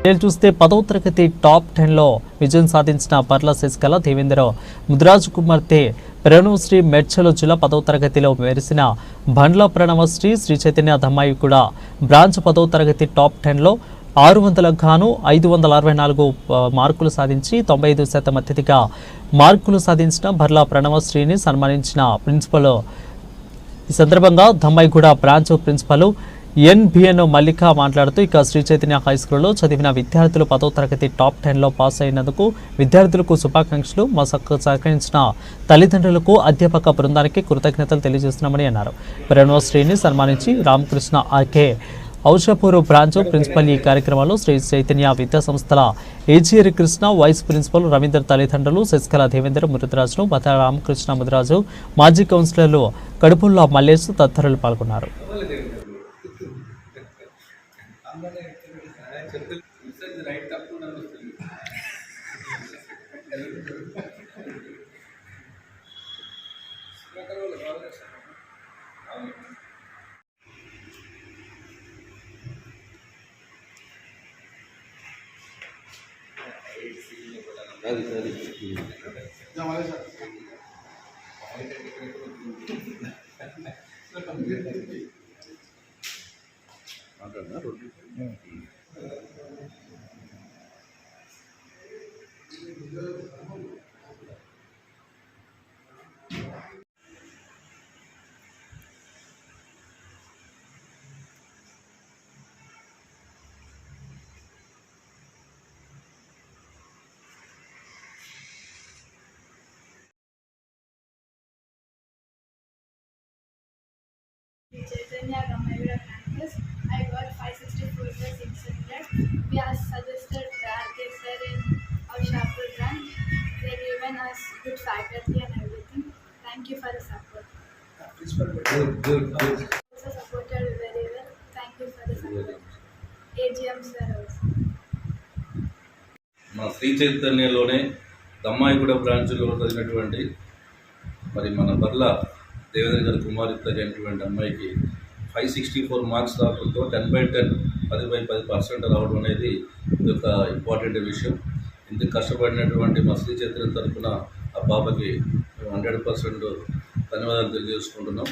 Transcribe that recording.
చూస్తే 10వ తరగతి టాప్ 10లో విజయం సాధించిన పర్ల శశికళ దేవేంద్ర ముద్రాజు కుమార్తె ప్రణవశ్రీ మెడ్చల జిల్లా 10వ తరగతిలో మెరిసిన బండ్ల ప్రణవశ్రీ శ్రీ చైతన్య దమ్మాయి కూడా బ్రాంచ్ 10వ తరగతి టాప్ 10లో 600 గాను 564 మార్కులు సాధించి 95% అత్యధిక మార్కులు సాధించిన బర్ల ప్రణవశ్రీని సన్మానించిన ప్రిన్సిపల్. ఈ సందర్భంగా దమ్మాయిగూడ బ్రాంచ్ ప్రిన్సిపల్ ఎన్బిఎన్ మల్లిక మాట్లాడుతూ ఇక శ్రీ చైతన్య హై స్కూల్లో చదివిన విద్యార్థులు 10వ తరగతి టాప్ 10లో పాస్ అయినందుకు విద్యార్థులకు శుభాకాంక్షలు. మా సహకరించిన తల్లిదండ్రులకు అధ్యాపక బృందానికి కృతజ్ఞతలు తెలియజేస్తున్నామని అన్నారు. ప్రణవశ్రీని సన్మానించి Ramakrishna RK Aushapur branch principal. ఈ కార్యక్రమంలో శ్రీ చైతన్య విద్యా సంస్థల AGR Krishna, vice principal Ravinder తల్లిదండ్రులు శశికళ దేవేంద్ర మురుద్రాజును, బత రామకృష్ణ ముదిరాజు, మాజీ కౌన్సిలర్లు కడుపుల్లా మల్లేష్ తదితరులు పాల్గొన్నారు. Chaitanya Gamavira campus, I got 564 plus 600. We are suggested RK sir in our Shapur branch. They given us good faculty and everything. Thank you for the support. Good. Also supported very well. Thank you for the support. AGM sir also. మా శ్రీ చైతన్యలోనే దమ్మాయిగూడ బ్రాంచ్లో చదివినటువంటి మరి మన బర్ల దేవేంద్ర గారి కుమార్తె అయినటువంటి అమ్మాయికి 564 marks రావడంతో 10/10 10/10% రావడం అనేది ఇది ఒక ఇంపార్టెంట్ విషయం. ఇందుకు కష్టపడినటువంటి మా శ్రీ చైతన్య తరఫున ఆ పాపకి 100% ధన్యవాదాలు తెలియజేసుకుంటున్నాం.